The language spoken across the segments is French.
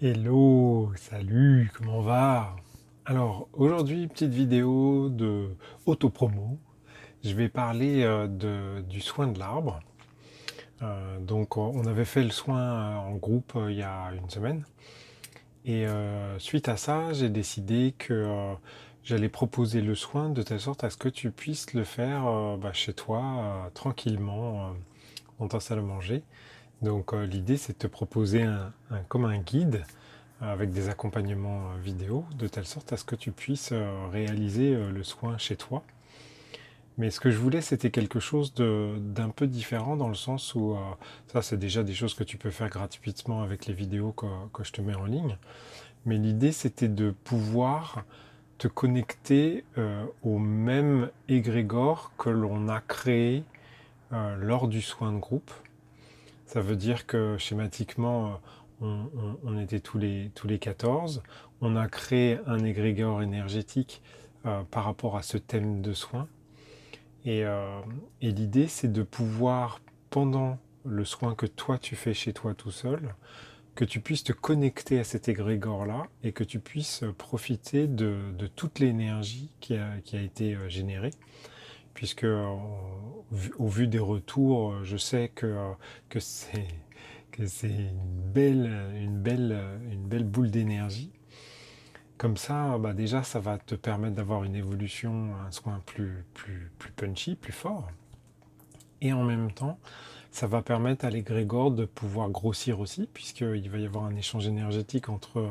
Hello, salut, comment va? Alors aujourd'hui, petite vidéo de auto-promo. Je vais parler du soin de l'arbre. Donc on avait fait le soin en groupe il y a une semaine. Et suite à ça, j'ai décidé que j'allais proposer le soin de telle sorte à ce que tu puisses le faire chez toi, tranquillement, dans ta salle à manger. Donc l'idée c'est de te proposer comme un guide avec des accompagnements vidéo, de telle sorte à ce que tu puisses réaliser le soin chez toi. Mais ce que je voulais, c'était quelque chose d'un peu différent dans le sens où ça, c'est déjà des choses que tu peux faire gratuitement avec les vidéos que je te mets en ligne. Mais l'idée, c'était de pouvoir te connecter au même égrégore que l'on a créé lors du soin de groupe. Ça veut dire que schématiquement, on était tous les 14. On a créé un égrégore énergétique par rapport à ce thème de soin. Et, euh, et l'idée, c'est de pouvoir, pendant le soin que toi tu fais chez toi tout seul, que tu puisses te connecter à cet égrégore-là et que tu puisses profiter de toute l'énergie qui a été générée. Puisque au vu des retours, je sais que c'est une belle boule d'énergie. Comme ça, bah déjà, ça va te permettre d'avoir une évolution, un soin plus punchy, plus fort. Et en même temps, ça va permettre à l'égrégore de pouvoir grossir aussi, puisqu'il va y avoir un échange énergétique entre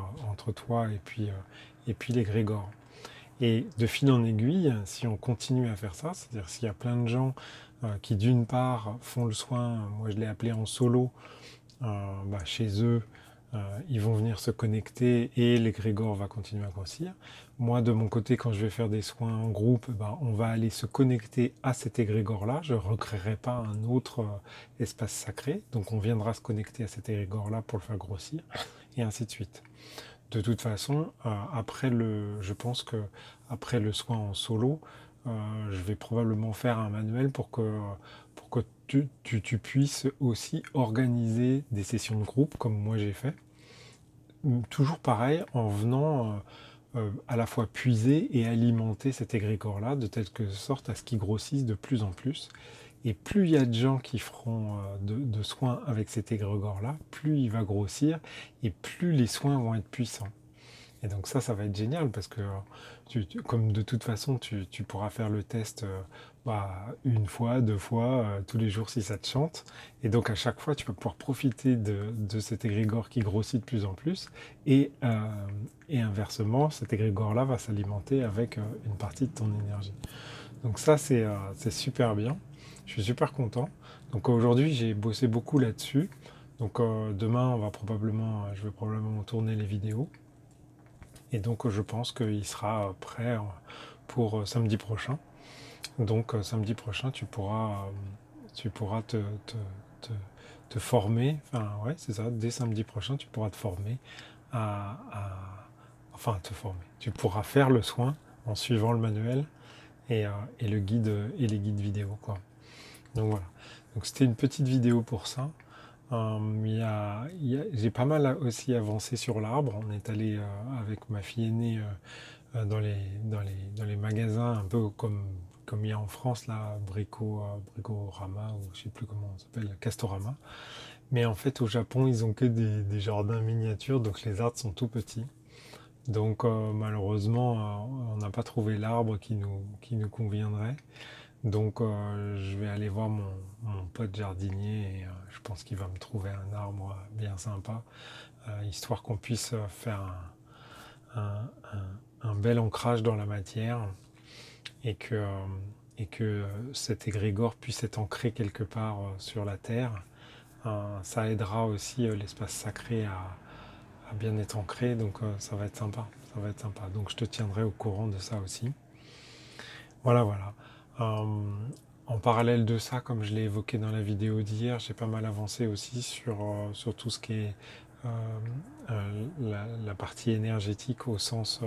toi et puis l'égrégore. Et de fil en aiguille, si on continue à faire ça, c'est-à-dire s'il y a plein de gens qui d'une part font le soin, moi je l'ai appelé en solo, chez eux, ils vont venir se connecter et l'égrégore va continuer à grossir. Moi, de mon côté, quand je vais faire des soins en groupe, on va aller se connecter à cet égrégore-là. Je ne recréerai pas un autre espace sacré. Donc, on viendra se connecter à cet égrégore-là pour le faire grossir, et ainsi de suite. De toute façon, je pense que après le soin en solo, je vais probablement faire un manuel pour que tu puisses aussi organiser des sessions de groupe comme moi j'ai fait. Toujours pareil, en venant à la fois puiser et alimenter cet égrégore-là, de telle sorte à ce qu'il grossisse de plus en plus. Et plus il y a de gens qui feront de soins avec cet égrégore-là, plus il va grossir et plus les soins vont être puissants. Et donc ça va être génial parce que comme de toute façon, tu pourras faire le test une fois, deux fois, tous les jours si ça te chante. Et donc à chaque fois, tu vas pouvoir profiter de cet égrégore qui grossit de plus en plus. Et inversement, cet égrégore-là va s'alimenter avec une partie de ton énergie. Donc ça, c'est super bien. Je suis super content. Donc aujourd'hui, j'ai bossé beaucoup là-dessus. Donc demain, je vais probablement tourner les vidéos. Et donc je pense qu'il sera prêt pour samedi prochain. Donc samedi prochain, tu pourras te, te former. Enfin ouais, c'est ça. Dès samedi prochain, tu pourras te former enfin te former. Tu pourras faire le soin en suivant le manuel et le guide et les guides vidéo quoi. Donc voilà. Donc c'était une petite vidéo pour ça. J'ai pas mal aussi avancé sur l'arbre. On est allé avec ma fille aînée dans les magasins, un peu comme il y a en France, là, Bricorama, ou je sais plus comment on s'appelle, Castorama. Mais en fait, au Japon, ils ont que des jardins miniatures, donc les arbres sont tout petits. Donc malheureusement, on n'a pas trouvé l'arbre qui nous conviendrait. Donc je vais aller voir mon pote jardinier et je pense qu'il va me trouver un arbre bien sympa, histoire qu'on puisse faire un bel ancrage dans la matière et que cet égrégore puisse être ancré quelque part sur la terre. Ça aidera aussi l'espace sacré à bien être ancré, donc ça va être sympa. Ça va être sympa. Donc je te tiendrai au courant de ça aussi. Voilà, voilà. Euh, En parallèle de ça, comme je l'ai évoqué dans la vidéo d'hier, j'ai pas mal avancé aussi sur tout ce qui est la partie énergétique au sens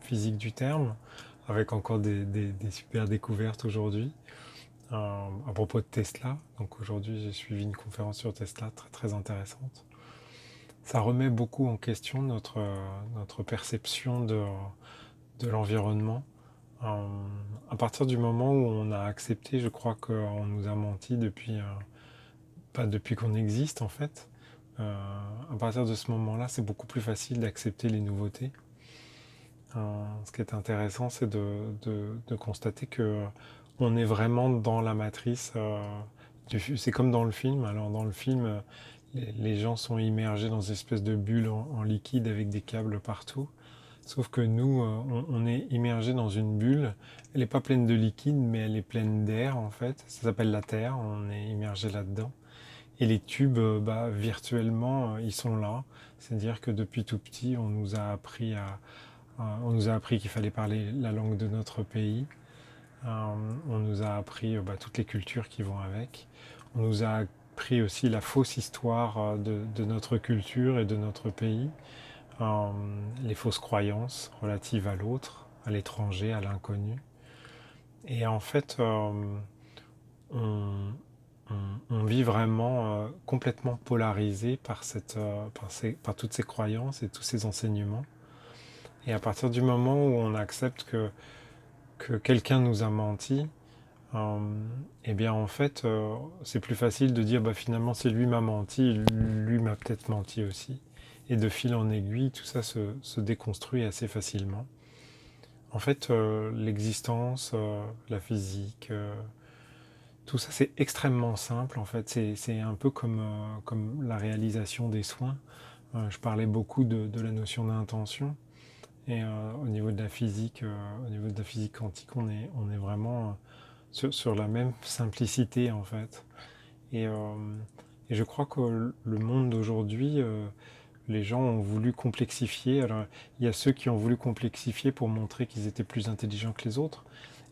physique du terme, avec encore des super découvertes aujourd'hui à propos de Tesla. Donc aujourd'hui, j'ai suivi une conférence sur Tesla très très intéressante. ça remet beaucoup en question notre perception de l'environnement. Euh, à partir du moment où on a accepté, je crois qu'on nous a menti depuis, pas depuis qu'on existe en fait. À partir de ce moment-là, c'est beaucoup plus facile d'accepter les nouveautés. Ce qui est intéressant, c'est de constater que on est vraiment dans la matrice. C'est comme dans le film. Alors dans le film, les gens sont immergés dans une espèce de bulle en liquide avec des câbles partout. Sauf que nous, on est immergé dans une bulle. Elle n'est pas pleine de liquide, mais elle est pleine d'air en fait. Ça s'appelle la Terre. On est immergé là-dedans. Et les tubes, virtuellement, ils sont là. C'est-à-dire que depuis tout petit, on nous a appris qu'il fallait parler la langue de notre pays. On nous a appris toutes les cultures qui vont avec. On nous a appris aussi la fausse histoire de notre culture et de notre pays. Euh, les fausses croyances relatives à l'autre, à l'étranger, à l'inconnu. Et en fait, on, on vit vraiment complètement polarisé par toutes ces croyances et tous ces enseignements. Et à partir du moment où on accepte que quelqu'un nous a menti, euh, eh bien en fait, c'est plus facile de dire finalement si lui m'a menti, lui m'a peut-être menti aussi. Et de fil en aiguille, tout ça se déconstruit assez facilement. En fait, l'existence, la physique, tout ça c'est extrêmement simple. En fait, c'est un peu comme la réalisation des soins. Je parlais beaucoup de la notion d'intention. Et au niveau de la physique quantique, on est vraiment sur la même simplicité en fait. Et, euh, et je crois que le monde d'aujourd'hui, les gens ont voulu complexifier. Alors, il y a ceux qui ont voulu complexifier pour montrer qu'ils étaient plus intelligents que les autres.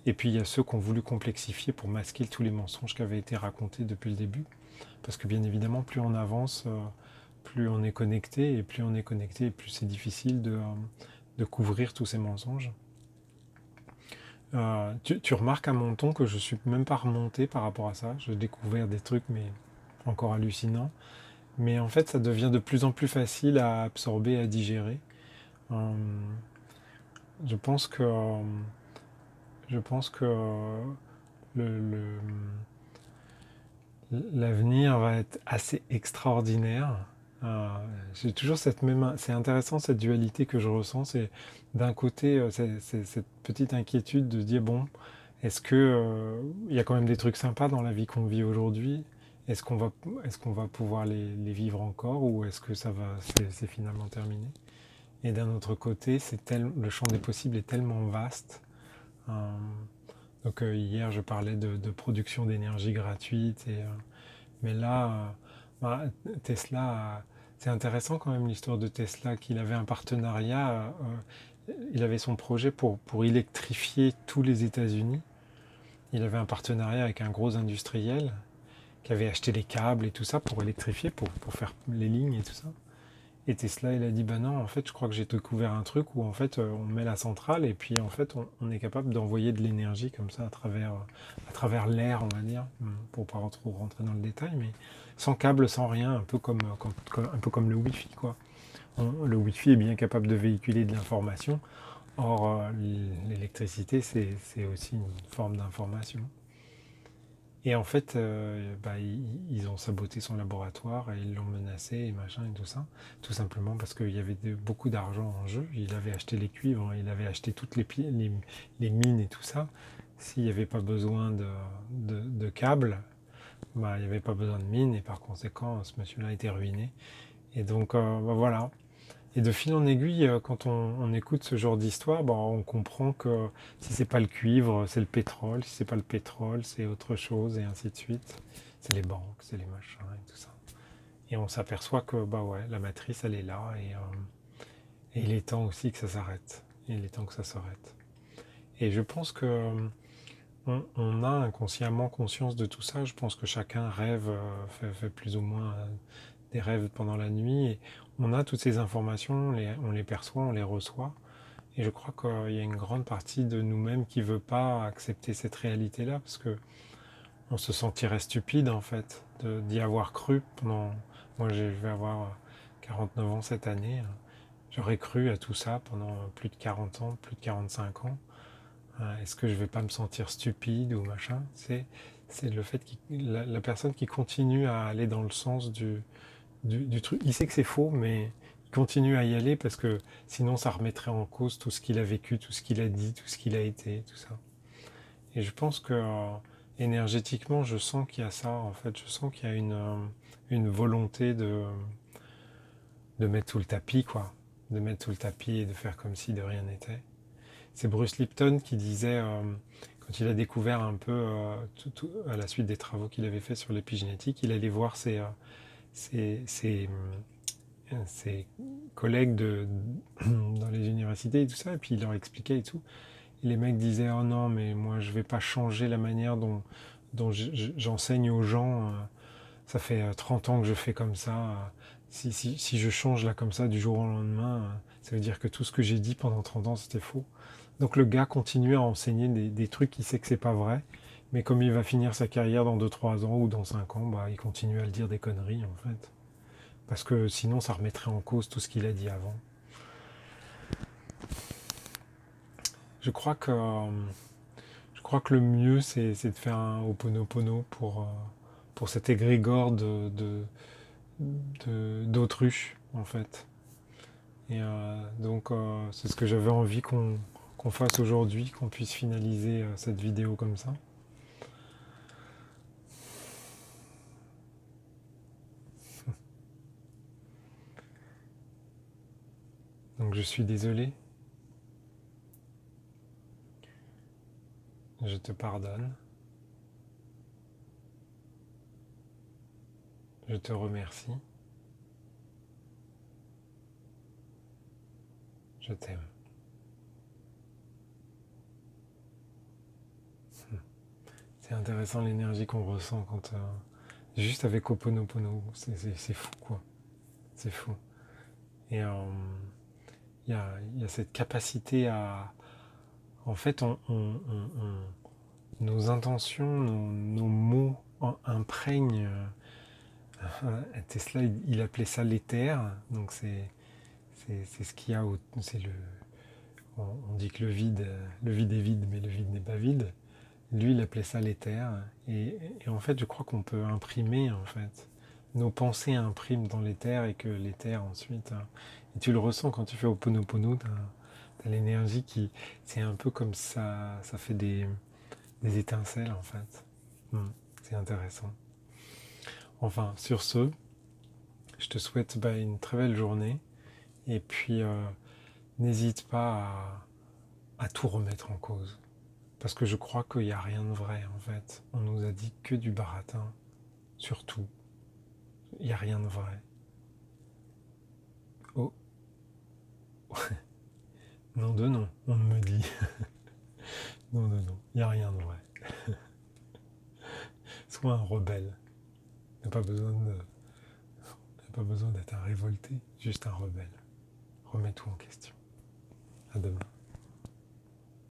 Et puis il y a ceux qui ont voulu complexifier pour masquer tous les mensonges qui avaient été racontés depuis le début. Parce que bien évidemment, plus on avance, plus on est connecté, et plus on est connecté, plus c'est difficile de couvrir tous ces mensonges. Tu remarques à mon ton que je suis même pas remonté par rapport à ça. Je découvre des trucs, mais encore hallucinants. Mais en fait, ça devient de plus en plus facile à absorber, à digérer. Euh, je pense que, je pense que le, le- l'avenir va être assez extraordinaire. Euh, j'ai toujours cette même, c'est intéressant cette dualité que je ressens. C'est d'un côté c'est cette petite inquiétude de se dire bon, est-ce que il y a quand même des trucs sympas dans la vie qu'on vit aujourd'hui? Est-ce qu'on va, est-ce qu'on va pouvoir les vivre encore ou est-ce que ça va, c'est finalement terminé? Et d'un autre côté, le champ des possibles est tellement vaste. Euh, donc hier, je parlais de production d'énergie gratuite mais là, Tesla, c'est intéressant quand même l'histoire de Tesla, qu'il avait un partenariat, il avait son projet pour électrifier tous les États-Unis. Il avait un partenariat avec un gros industriel qui avait acheté les câbles et tout ça pour électrifier, pour faire les lignes et tout ça. Et Tesla, il a dit, bah non, en fait, je crois que j'ai découvert un truc où en fait, on met la centrale et puis en fait, on est capable d'envoyer de l'énergie comme ça à travers l'air, on va dire, pour pas trop rentrer dans le détail, mais sans câble, sans rien, un peu comme le Wi-Fi, quoi. Le Wi-Fi est bien capable de véhiculer de l'information. Or, l'électricité, c'est aussi une forme d'information. Et en fait, ils ont saboté son laboratoire et ils l'ont menacé et machin et tout ça. Tout simplement parce qu'il y avait beaucoup d'argent en jeu. Il avait acheté les cuivres, il avait acheté toutes les mines et tout ça. S'il n'y avait pas besoin de câbles, il n'y avait pas besoin de mines et par conséquent, ce monsieur-là était ruiné. Et donc, voilà. Et de fil en aiguille, quand on écoute ce genre d'histoire, on comprend que si c'est pas le cuivre, c'est le pétrole. Si c'est pas le pétrole, c'est autre chose, et ainsi de suite. C'est les banques, c'est les machins et tout ça. Et on s'aperçoit que la matrice, elle est là, et il est temps aussi que ça s'arrête. Il est temps que ça s'arrête. Et je pense que on a inconsciemment conscience de tout ça. Je pense que chacun rêve, fait plus ou moins des rêves pendant la nuit. Et on a toutes ces informations, on les perçoit, on les reçoit. Et je crois qu'il y a une grande partie de nous-mêmes qui ne veut pas accepter cette réalité-là, parce que on se sentirait stupide en fait d'y avoir cru pendant. Moi, je vais avoir 49 ans cette année. J'aurais cru à tout ça pendant plus de 40 ans, plus de 45 ans. Est-ce que je vais pas me sentir stupide ou machin? C'est le fait que la personne qui continue à aller dans le sens du truc. Il sait que c'est faux, mais il continue à y aller parce que sinon ça remettrait en cause tout ce qu'il a vécu, tout ce qu'il a dit, tout ce qu'il a été, tout ça. Et je pense que énergétiquement, je sens qu'il y a ça, en fait. Je sens qu'il y a une volonté de mettre sous le tapis, quoi. De mettre sous le tapis et de faire comme si de rien n'était. C'est Bruce Lipton qui disait, quand il a découvert un peu, à la suite des travaux qu'il avait fait sur l'épigénétique, il allait voir ses collègues dans les universités et tout ça, et puis il leur expliquait et tout. Et les mecs disaient, oh non, mais moi je vais pas changer la manière dont j'enseigne aux gens. Ça fait 30 ans que je fais comme ça. Si je change là comme ça du jour au lendemain, ça veut dire que tout ce que j'ai dit pendant 30 ans c'était faux. Donc le gars continue à enseigner des trucs qu'il sait que c'est pas vrai, mais comme il va finir sa carrière dans 2-3 ans ou dans 5 ans, bah, il continue à le dire des conneries en fait. Parce que sinon ça remettrait en cause tout ce qu'il a dit avant. Je crois que, euh, je crois que le mieux c'est de faire un Ho'oponopono pour cet égrégore d'autruche en fait. Et donc c'est ce que j'avais envie qu'on fasse aujourd'hui, qu'on puisse finaliser cette vidéo comme ça. Donc je suis désolé, je te pardonne, je te remercie, je t'aime. C'est intéressant l'énergie qu'on ressent quand juste avec Ho'oponopono, c'est fou quoi, c'est fou. Et y a cette capacité à, en fait, nos intentions, nos mots imprègnent. Tesla, il appelait ça l'éther, donc c'est ce qu'il y a, c'est on dit que le vide est vide, mais le vide n'est pas vide. Lui, il appelait ça l'éther, et en fait, je crois qu'on peut imprimer, en fait, nos pensées impriment dans l'éther, et que l'éther ensuite, et tu le ressens quand tu fais Ho'oponopono, t'as l'énergie qui, c'est un peu comme ça fait des étincelles, en fait. C'est intéressant. Enfin, sur ce, je te souhaite une très belle journée. Et puis, n'hésite pas à tout remettre en cause. Parce que je crois qu'il n'y a rien de vrai, en fait. On nous a dit que du baratin. Surtout. Il n'y a rien de vrai. Oh, non de non, on me dit. Non de non, il n'y a rien de vrai. Sois un rebelle. Il n'y a pas besoin d'être un révolté, juste un rebelle. Remets tout en question. À demain.